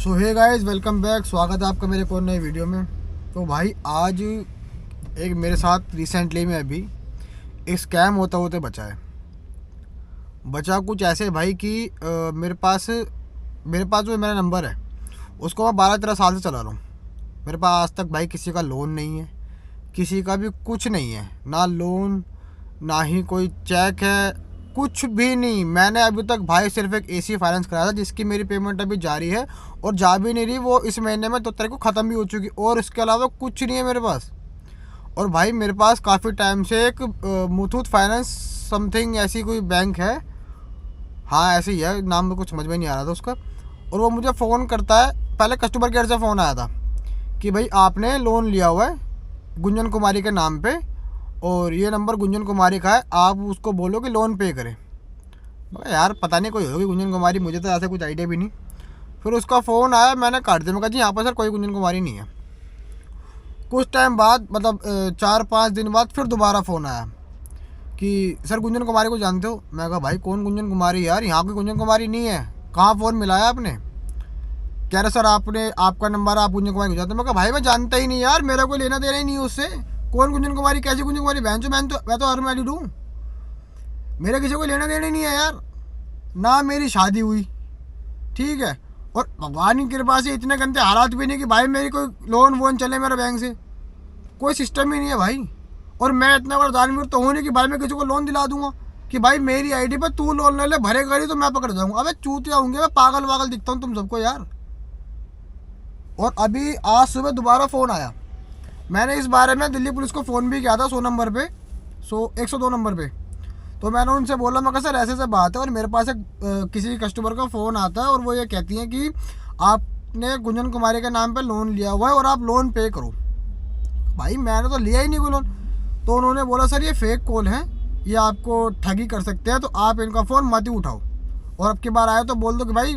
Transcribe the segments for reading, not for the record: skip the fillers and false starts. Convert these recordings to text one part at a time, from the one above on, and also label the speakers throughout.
Speaker 1: सो hey guys, welcome back. स्वागत है आपका मेरे को नए वीडियो में। तो भाई आज एक मेरे साथ रिसेंटली में अभी एक स्कैम होते बचा कुछ ऐसे भाई कि मेरे पास जो मेरा नंबर है उसको मैं 12-13 साल से चला रहा हूँ। मेरे पास आज तक भाई किसी का लोन नहीं है, किसी का भी कुछ नहीं है, ना लोन ना ही कोई चेक है, कुछ भी नहीं। मैंने अभी तक भाई सिर्फ एक एसी फाइनेंस कराया था जिसकी मेरी पेमेंट अभी जारी है और जा भी नहीं रही, वो इस महीने में तो तारीख को ख़त्म भी हो चुकी, और इसके अलावा कुछ नहीं है मेरे पास। और भाई मेरे पास काफ़ी टाइम से एक मुथूट फाइनेंस समथिंग ऐसी कोई बैंक है, हाँ ऐसे ही है, नाम में कुछ समझ में नहीं आ रहा था उसका। और वो मुझे फ़ोन करता है, पहले कस्टमर केयर से फ़ोन आया था कि भाई आपने लोन लिया हुआ है गुंजन कुमारी के नाम पे और ये नंबर गुंजन कुमारी का है, आप उसको बोलो कि लोन पे करे। मगर यार पता नहीं कोई होगी गुंजन कुमारी, मुझे तो ऐसे कुछ आइडिया भी नहीं। फिर उसका फ़ोन आया, मैंने काट दिया, मैं कहा जी यहाँ पर सर कोई गुंजन कुमारी नहीं है। कुछ टाइम बाद मतलब 4-5 दिन बाद फिर दोबारा फ़ोन आया कि सर गुंजन कुमारी को जानते हो? मैं कहा भाई कौन गुंजन कुमारी यार, यहाँ कोई गुंजन कुमारी नहीं है, कहाँ फ़ोन मिलाया आपने? कह रहे सर आपने आपका नंबर आप गुंजन कुमारी को जानते हो। मैं कहा भाई मैं जानता ही नहीं यार, मेरा कोई लेना देना ही नहीं है उससे। कौन गुंजन कुमारी, कैसी गुंजन कुमारी? मैं तो अनमैरिड हूँ, मेरा किसी को लेना देना ही नहीं है यार, ना मेरी शादी हुई, ठीक है। और भगवान की कृपा से इतने गंदे हालात भी नहीं कि भाई मेरी कोई लोन वोन चले मेरा बैंक से, कोई सिस्टम ही नहीं है भाई। और मैं इतना बड़ा दानवीर तो हूँ नहीं कि भाई मैं किसी को लोन दिला दूंगा कि भाई मेरी आईडी पर तू लोन ले ले, भरेगा नहीं तो मैं पकड़ जाऊंगा। अबे चूतिया होंगे, मैं पागल वागल दिखता हूँ तुम सबको यार। और अभी आज सुबह दोबारा फ़ोन आया, मैंने इस बारे में दिल्ली पुलिस को फ़ोन भी किया था 100 नंबर पे, 102 नंबर पे। तो मैंने उनसे बोला, मैं कहा सर ऐसे बात है और मेरे पास एक किसी कस्टमर का फ़ोन आता है और वो ये कहती हैं कि आपने गुंजन कुमारी के नाम पे लोन लिया हुआ है और आप लोन पे करो। भाई मैंने तो लिया ही नहीं कोई लोन। तो उन्होंने बोला सर ये फेक कॉल है, ये आपको ठगी कर सकते हैं, तो आप इनका फ़ोन मत ही उठाओ और अब की बार आए तो बोल दो कि भाई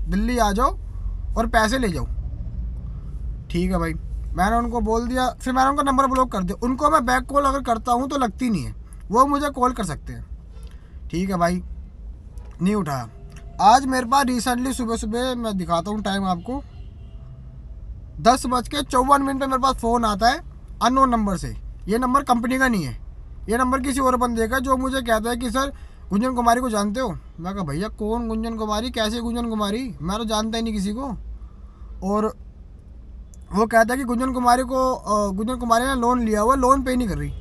Speaker 1: दिल्ली आ जाओ और पैसे ले जाओ। ठीक है भाई, मैंने उनको बोल दिया। फिर मैंने उनका नंबर ब्लॉक कर दिया। उनको मैं बैक कॉल अगर करता हूँ तो लगती नहीं है, वो मुझे कॉल कर सकते हैं। ठीक है भाई, नहीं उठाया। आज मेरे पास रिसेंटली सुबह सुबह मैं दिखाता हूँ टाइम आपको, 10:54 पर मेरे पास फ़ोन आता है अननोन नंबर से। ये नंबर कंपनी का नहीं है, ये नंबर किसी और बंदे का, जो मुझे कहता है कि सर गुंजन कुमारी को जानते हो? मैं कहा भैया कौन गुंजन कुमारी, कैसे गुंजन कुमारी, मैं तो जानता ही नहीं किसी को। और वो कहता है कि गुंजन कुमारी ने लोन लिया हुआ, लोन पे नहीं कर रही।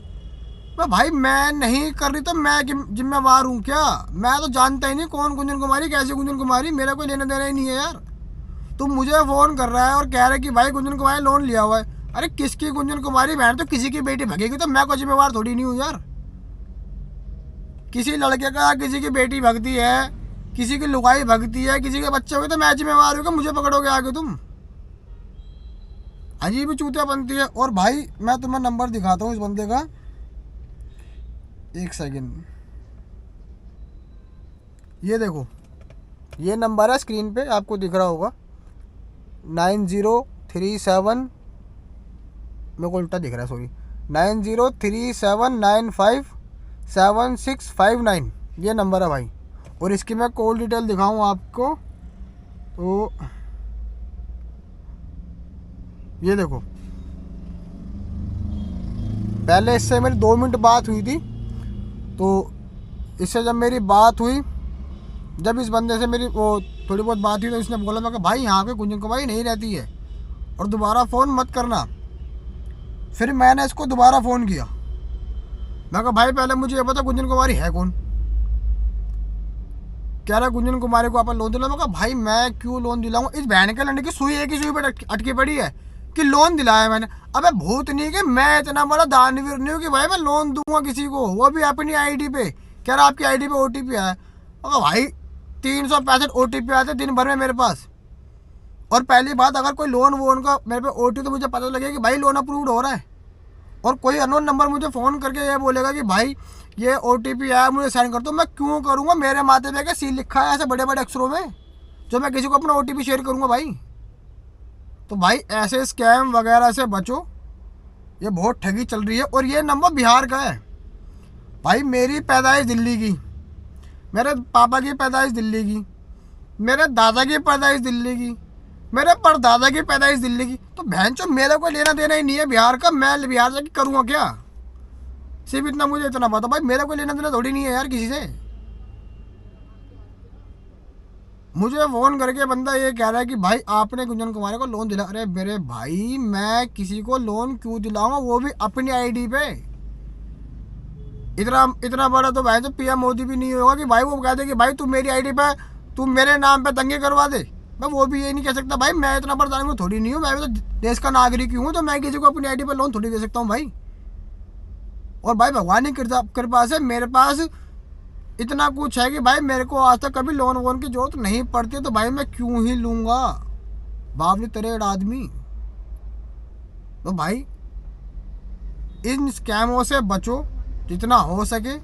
Speaker 1: भाई मैं नहीं कर रही तो मैं जिम्मेवार हूँ क्या? मैं तो जानता ही नहीं कौन गुंजन कुमारी, कैसी गुंजन कुमारी, मेरा कोई लेना देना ही नहीं है यार। तुम मुझे फ़ोन कर रहा है और कह रहे कि भाई गुंजन कुमारी लोन लिया हुआ है। अरे किसकी गुंजन कुमारी? बहन तो किसी की बेटी भगेगी तो मैं कोई जिम्मेवार थोड़ी नहीं हूँ यार। किसी लड़के का किसी की बेटी भगती है, किसी की लुगाई भगती है, किसी के बच्चे हो गए तो मैं जिम्मेवार हूँ, मुझे पकड़ोगे आगे तुम? अजीब ही चूतिया बनती है। और भाई मैं तुम्हें नंबर दिखाता हूँ इस बंदे का, एक सेकंड, ये देखो, ये नंबर है स्क्रीन पे आपको दिख रहा होगा, 9037, मेरे को उल्टा दिख रहा है सॉरी, 9037957659, ये नंबर है भाई। और इसकी मैं कॉल डिटेल दिखाऊँ आपको तो ये देखो, पहले इससे मेरी 2 मिनट बात हुई थी, तो इससे जब मेरी बात हुई, जब इस बंदे से मेरी वो थोड़ी बहुत बात हुई तो इसने बोला, मैं भाई यहाँ पे गुंजन कुमारी नहीं रहती है और दोबारा फ़ोन मत करना। फिर मैंने इसको दोबारा फ़ोन किया, मैं कहा भाई पहले मुझे ये पता गुंजन कुमारी है कौन? कह रहा गुंजन कुमारी को आप लोन दिला। मैं कहा भाई मैं क्यों लोन दिलाऊँ, इस बहन के लंडे की सुई एक ही सुई पर अटकी पड़ी है कि लोन दिलाया मैंने। अबे भूत नहीं कि मैं इतना बड़ा दानवीर नहीं हूँ कि भाई मैं लोन दूंगा किसी को, वो भी अपनी आईडी पे। कह रहा आपकी आईडी पे ओटीपी आया। अगर भाई 365 ओटीपी आते दिन भर में मेरे पास। और पहली बात, अगर कोई लोन वोन का मेरे पे ओटीपी तो मुझे पता लगे कि भाई लोन अप्रूव्ड हो रहा है। और कोई अननोन नंबर मुझे फ़ोन करके ये बोलेगा कि भाई ये ओटीपी आया मुझे सेंड कर दो, मैं क्यों करूँगा? मेरे माथे पे क्या सील लिखा है ऐसे बड़े बड़े अक्षरों में जो मैं किसी को अपना ओटीपी शेयर करूँगा भाई? तो भाई ऐसे स्कैम वगैरह से बचो, ये बहुत ठगी चल रही है। और ये नंबर बिहार का है भाई, मेरी पैदाइश दिल्ली की, मेरे पापा की पैदाइश दिल्ली की, मेरे दादा की पैदाइश दिल्ली की, मेरे परदादा की पैदाइश दिल्ली की, तो बहन चो मेरे को लेना देना ही नहीं है बिहार का। मैं बिहार जाके करूँगा क्या? सिर्फ इतना मुझे इतना पता भाई, मेरे को लेना देना थोड़ी नहीं है यार किसी से। मुझे फ़ोन करके बंदा ये कह रहा है कि भाई आपने गुंजन कुमार को लोन दिला। अरे मेरे भाई मैं किसी को लोन क्यों दिलाऊंगा, वो भी अपनी आईडी पे। इतना इतना बड़ा तो भाई तो पीएम मोदी भी नहीं होगा कि भाई वो कह दे कि भाई तू मेरी आईडी पे तू मेरे नाम पे दंगे करवा दे। मैं वो भी ये नहीं कह सकता भाई, मैं इतना बड़ा दानिश थोड़ी नहीं हूँ, मैं भी तो देश का नागरिक हूँ, तो मैं किसी को अपनी आईडी पे लोन थोड़ी दे सकता हूँ भाई। और भाई भगवान की कृपा से मेरे पास इतना कुछ है कि भाई मेरे को आज तक कभी लोन वोन की जरूरत नहीं पड़ती, तो भाई मैं क्यों ही लूँगा बावली तरेड़ आदमी। तो भाई इन स्कैमों से बचो जितना हो सके,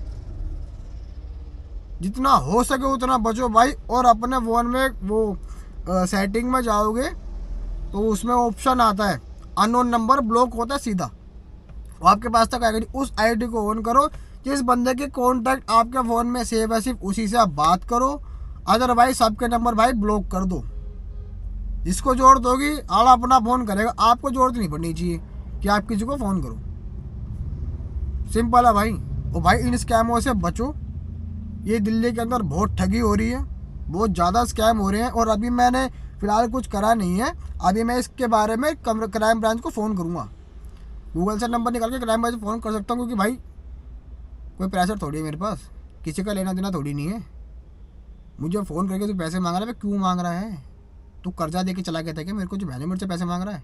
Speaker 1: जितना हो सके उतना बचो भाई। और अपने फ़ोन में वो सेटिंग में जाओगे तो उसमें ऑप्शन आता है अननोन नंबर ब्लॉक होता है सीधा, वो आपके पास तक आएगा नहीं। उस आईडी को ऑन करो, जिस बंदे के कॉन्टैक्ट आपके फ़ोन में सेव है सिर्फ उसी से आप बात करो, अदरवाइज सबके नंबर भाई ब्लॉक कर दो। जिसको जरूरत होगी आला अपना फ़ोन करेगा, आपको जरूरत नहीं पड़नी चाहिए कि आप किसी को फ़ोन करो। सिंपल है भाई। और भाई इन स्कैमों से बचो, ये दिल्ली के अंदर बहुत ठगी हो रही है, बहुत ज़्यादा स्कैम हो रहे हैं। और अभी मैंने फ़िलहाल कुछ करा नहीं है, अभी मैं इसके बारे में क्राइम ब्रांच को फ़ोन करूँगा। गूगल से नंबर निकाल के क्राइम ब्रांच फ़ोन कर सकता हूँ, क्योंकि भाई कोई प्रेशर थोड़ी है मेरे पास, किसी का लेना देना थोड़ी नहीं है। मुझे फ़ोन करके तू पैसे मांग रहा है, क्यों मांग रहा है? तू कर्जा दे के चला गया था क्या मेरे को जो मेरे से पैसे मांग रहा है?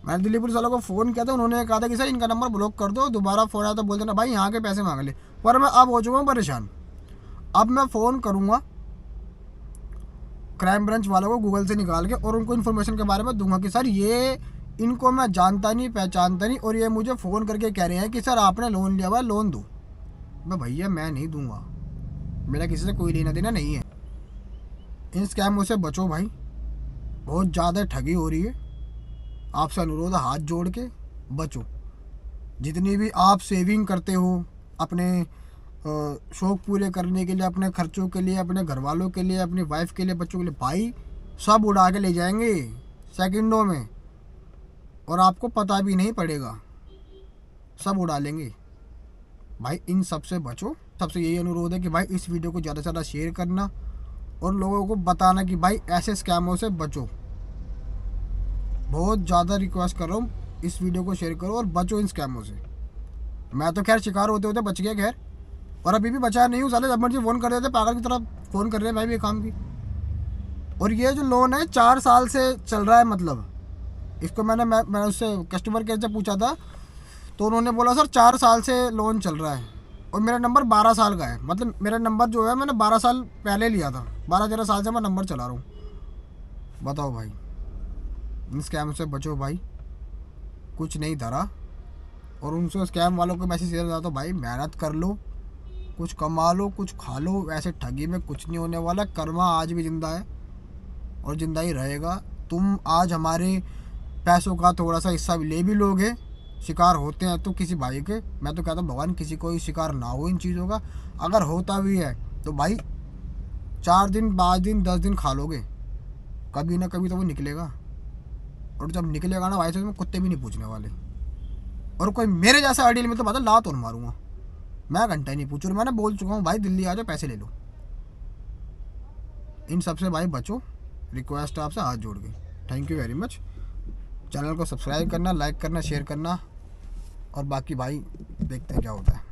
Speaker 1: मैंने दिल्ली पुलिस वालों को फ़ोन किया था, उन्होंने कहा था कि सर इनका नंबर ब्लॉक कर दो, दोबारा फ़ोन आया तो बोल देना भाई यहाँ के पैसे मांग ले। पर मैं अब हो चुका हूँ परेशान। अब मैं फ़ोन करूँगा क्राइम ब्रांच वालों को गूगल से निकाल के, और उनको इन्फॉर्मेशन के बारे में दूंगा कि सर ये इनको मैं जानता नहीं पहचानता नहीं, और ये मुझे फ़ोन करके कह रहे हैं कि सर आपने लोन लिया हुआ है, लोन दो। मैं भैया मैं नहीं दूंगा, मेरा किसी से कोई लेना देना नहीं है। इन स्कैमों से बचो भाई, बहुत ज़्यादा ठगी हो रही है। आपसे अनुरोध है हाथ जोड़ के बचो। जितनी भी आप सेविंग करते हो अपने शौक़ पूरे करने के लिए, अपने खर्चों के लिए, अपने घर वालों के लिए, अपनी वाइफ के लिए, बच्चों के लिए, भाई सब उड़ा के ले जाएंगे सेकंडों में, और आपको पता भी नहीं पड़ेगा, सब उड़ा लेंगे भाई। इन सब से बचो। सबसे यही अनुरोध है कि भाई इस वीडियो को ज़्यादा से ज़्यादा शेयर करना और लोगों को बताना कि भाई ऐसे स्कैमों से बचो। बहुत ज़्यादा रिक्वेस्ट कर रहा हूँ, इस वीडियो को शेयर करो और बचो इन स्कैमों से। मैं तो खैर शिकार होते होते बच गया खैर, और अभी भी बचा नहीं हूँ। साले जब मर्जी फ़ोन कर देते पागल की तरह फ़ोन कर रहे हैं भाई ये काम की। और ये जो लोन है 4 साल से चल रहा है, मतलब इसको मैंने उससे कस्टमर केयर से पूछा था, तो उन्होंने बोला सर 4 साल से लोन चल रहा है, और मेरा नंबर 12 साल का है। मतलब मेरा नंबर जो है मैंने 12 साल पहले लिया था, 12-13 साल से मैं नंबर चला रहा हूँ। बताओ भाई, इन स्कैम से बचो भाई, कुछ नहीं धरा। और उनसे स्कैम वालों को मैसेज दिया जाता, भाई मेहनत कर लो, कुछ कमा लो, कुछ खा लो, ऐसे ठगी में कुछ नहीं होने वाला। कर्मा आज भी ज़िंदा है और ज़िंदा ही रहेगा। तुम आज हमारे पैसों का थोड़ा सा हिस्सा ले भी लोगे, शिकार होते हैं तो किसी भाई के, मैं तो कहता हूँ भगवान किसी को ही शिकार ना हो इन चीज़ों का। अगर होता भी है तो भाई 4 दिन 5 दिन 10 दिन खा लोगे, कभी ना कभी तो वो निकलेगा। और जब निकलेगा ना भाई, तो कुत्ते भी नहीं पूछने वाले। और कोई मेरे जैसा आइडियल में तो पता लात और मारूंगा, मैं घंटा ही नहीं पूछूँ। मैंने बोल चुका हूँ भाई दिल्ली आ जाओ पैसे ले लो। इन सबसे भाई बचो, रिक्वेस्ट है आपसे हाथ जोड़ के। Thank you very much. Channel को सब्सक्राइब करना, लाइक करना, शेयर करना, और बाकी भाई देखते हैं क्या होता है।